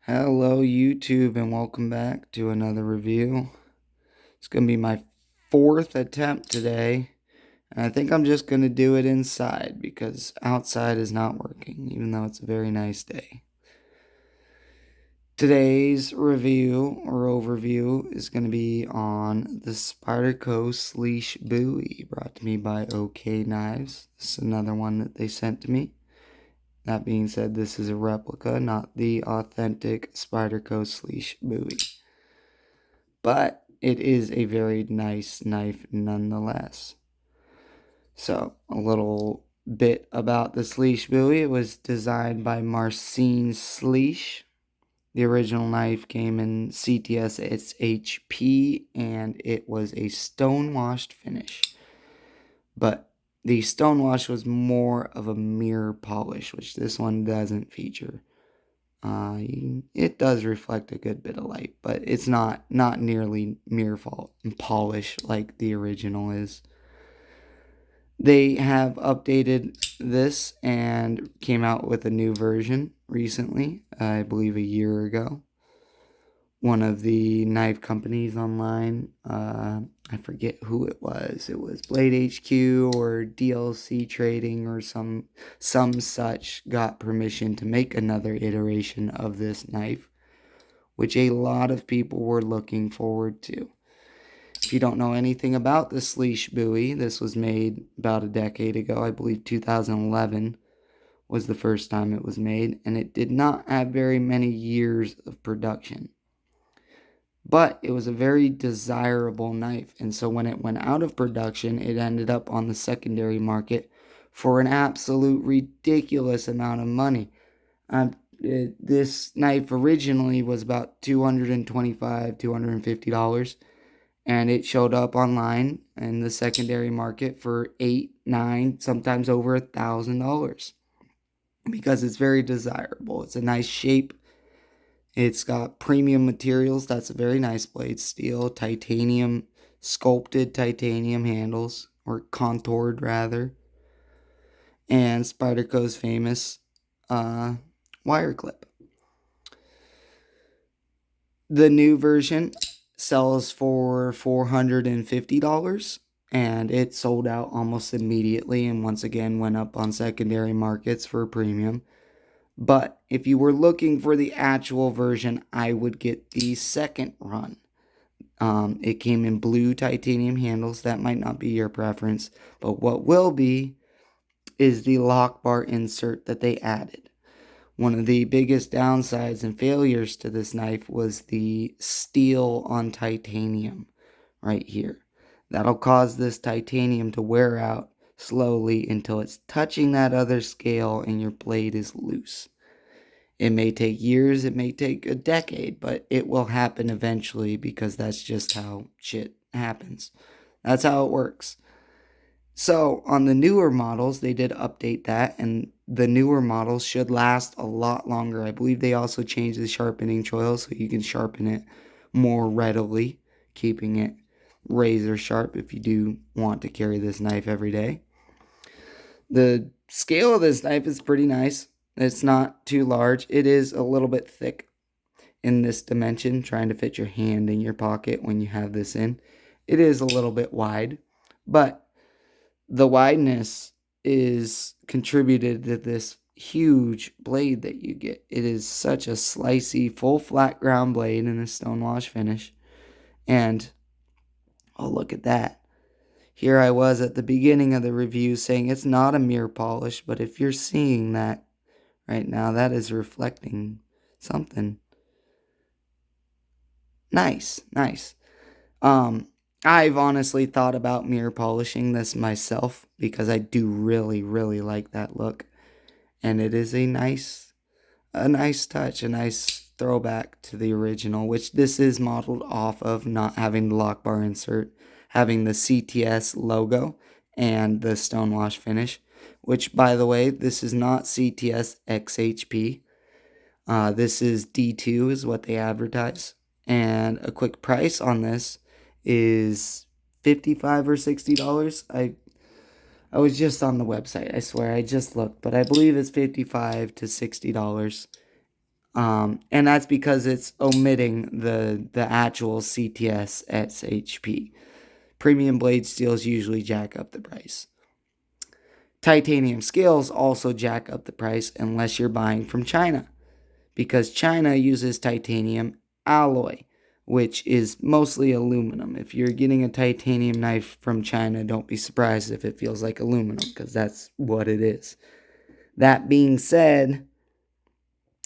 Hello YouTube and welcome back to another review. It's going to be my fourth attempt today. And I think I'm just going to do it inside because outside is not working, even though it's a very nice day. Today's review or overview is going to be on the spyderco Slysz Bowie, brought to me by OK Knives. This is another one that they sent to me. That being said, this is a replica, not the authentic spyderco Slysz Bowie. But it is a very nice knife nonetheless. So, a little bit about the Slysz Bowie. It was designed by Marcin Slysz. The original knife came in CTS HP, and it was a stone-washed finish. But the stonewash was more of a mirror polish, which this one doesn't feature. It does reflect a good bit of light, but it's not nearly mirror polish like the original is. They have updated this and came out with a new version recently, I believe a year ago. One of the knife companies online, I forget who it was. It was Blade HQ or DLC Trading or some such, got permission to make another iteration of this knife, which a lot of people were looking forward to. If you don't know anything about the Slysz Bowie, this was made about a decade ago. I believe 2011 was the first time it was made, and it did not have very many years of production. But it was a very desirable knife, and so when it went out of production, it ended up on the secondary market for an absolute ridiculous amount of money. This knife originally was about $225, $250, and it showed up online in the secondary market for $8, $9, sometimes over $1,000 because it's very desirable. It's a nice shape. It's got premium materials. That's a very nice blade. Steel, titanium, sculpted titanium handles, or contoured rather. And Spyderco's famous wire clip. The new version sells for $450, and it sold out almost immediately and once again went up on secondary markets for a premium. But if you were looking for the actual version, I would get the second run. It came in blue titanium handles. That might not be your preference, but what will be is the lock bar insert that they added. One of the biggest downsides and failures to this knife was the steel on titanium right here. That'll cause this titanium to wear out slowly until it's touching that other scale and your blade is loose. It may take years, it may take a decade, but it will happen eventually because that's just how shit happens. That's how it works. So on the newer models, they did update that, and the newer models should last a lot longer. I believe they also changed the sharpening choil so you can sharpen it more readily, keeping it razor sharp if you do want to carry this knife every day. The scale of this knife is pretty nice. It's not too large. It is a little bit thick in this dimension, trying to fit your hand in your pocket when you have this in. It is a little bit wide, but the wideness is contributed to this huge blade that you get. It is such a slicey, full flat ground blade in a stonewash finish. And, oh, look at that. Here I was at the beginning of the review saying it's not a mirror polish, but if you're seeing that right now, that is reflecting something. Nice. I've honestly thought about mirror polishing this myself because I do really, really like that look. And it is a nice touch, a nice throwback to the original, which this is modeled off of, not having the lock bar insert, having the CTS logo and the stonewash finish, which, by the way, this is not CTS XHP. This is D2 is what they advertise. And a quick price on this is $55 or $60. I was just on the website, I swear, I just looked, but I believe it's $55 to $60. And that's because it's omitting the actual CTS SHP. Premium blade steels usually jack up the price. Titanium scales also jack up the price unless you're buying from China, because China uses titanium alloy, which is mostly aluminum. If you're getting a titanium knife from China, don't be surprised if it feels like aluminum, because that's what it is. That being said,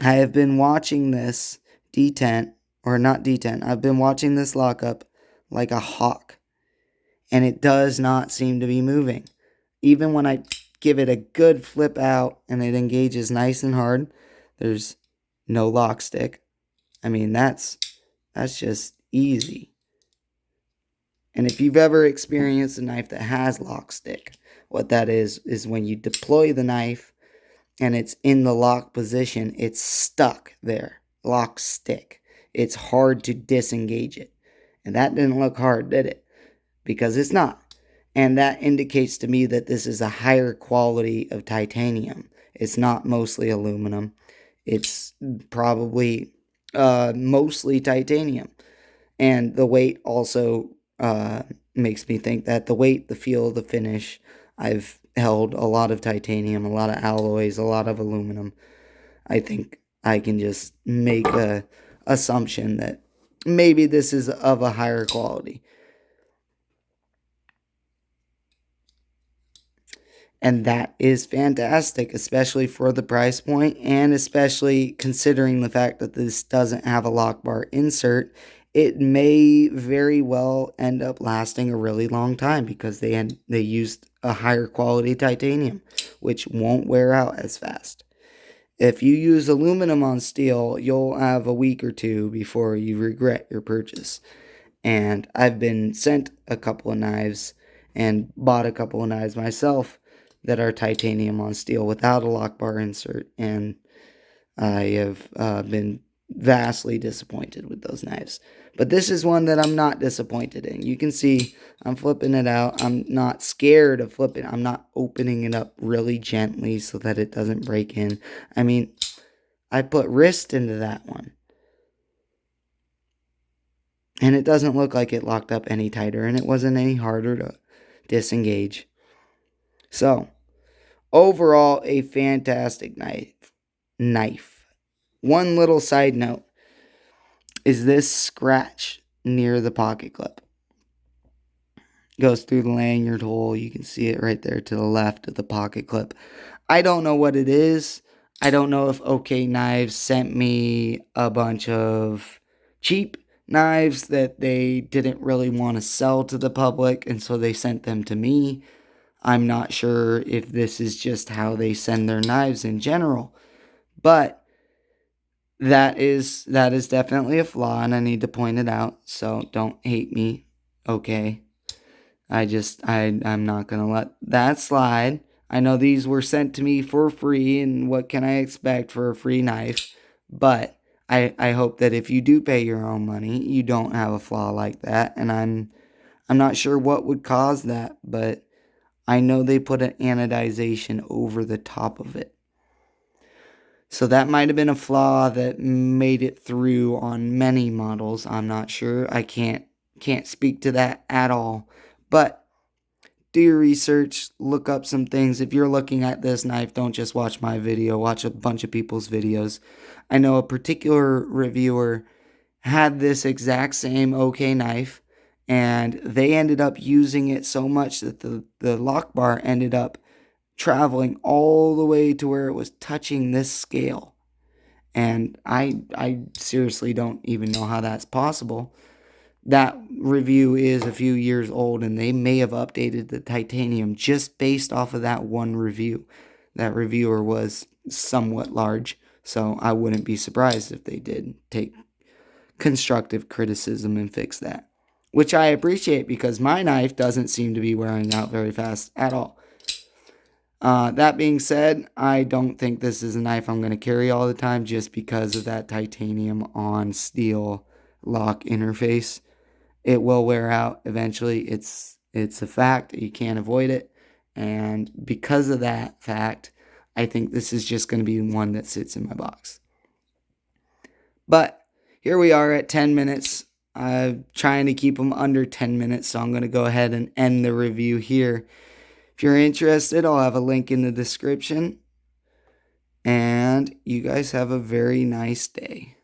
I have been watching this detent, or not detent, I've been watching this lockup like a hawk, and it does not seem to be moving. Even when I give it a good flip out and it engages nice and hard, there's no lock stick. I mean, that's just easy. And if you've ever experienced a knife that has lock stick, what that is when you deploy the knife and it's in the lock position, it's stuck there. Lock stick. It's hard to disengage it. And that didn't look hard, did it? Because it's not. And that indicates to me that this is a higher quality of titanium. It's not mostly aluminum. It's probably mostly titanium. And the weight also makes me think that the weight, the feel, the finish, I've held a lot of titanium, a lot of alloys, a lot of aluminum. I think I can just make a assumption that maybe this is of a higher quality. And that is fantastic, especially for the price point, and especially considering the fact that this doesn't have a lock bar insert. It may very well end up lasting a really long time because they used a higher quality titanium, which won't wear out as fast. If you use aluminum on steel, you'll have a week or two before you regret your purchase. And I've been sent a couple of knives and bought a couple of knives myself that are titanium on steel without a lock bar insert, and I have been vastly disappointed with those knives. But this is one that I'm not disappointed in. You can see I'm flipping it out. I'm not scared of flipping. I'm not opening it up really gently so that it doesn't break in. I mean, I put wrist into that one, and it doesn't look like it locked up any tighter, and it wasn't any harder to disengage. So, overall, a fantastic knife. One little side note is this scratch near the pocket clip. Goes through the lanyard hole. You can see it right there to the left of the pocket clip. I don't know what it is. I don't know if OK Knives sent me a bunch of cheap knives that they didn't really want to sell to the public, and so they sent them to me. I'm not sure if this is just how they send their knives in general, but that is definitely a flaw, and I need to point it out. So don't hate me, okay? I'm not gonna let that slide. I know these were sent to me for free, and what can I expect for a free knife? But I hope that if you do pay your own money, you don't have a flaw like that. And I'm not sure what would cause that, but I know they put an anodization over the top of it. So that might have been a flaw that made it through on many models. I'm not sure. I can't speak to that at all. But do your research, look up some things. If you're looking at this knife, don't just watch my video, watch a bunch of people's videos. I know a particular reviewer had this exact same OK knife, and they ended up using it so much that the lock bar ended up traveling all the way to where it was touching this scale. And I seriously don't even know how that's possible. That review is a few years old, and they may have updated the titanium just based off of that one review. That reviewer was somewhat large, so I wouldn't be surprised if they did take constructive criticism and fix that, which I appreciate because my knife doesn't seem to be wearing out very fast at all. That being said, I don't think this is a knife I'm going to carry all the time just because of that titanium on steel lock interface. It will wear out eventually. It's a fact. You can't avoid it. And because of that fact, I think this is just going to be one that sits in my box. But here we are at 10 minutes. I'm trying to keep them under 10 minutes, so I'm going to go ahead and end the review here. If you're interested, I'll have a link in the description. And you guys have a very nice day.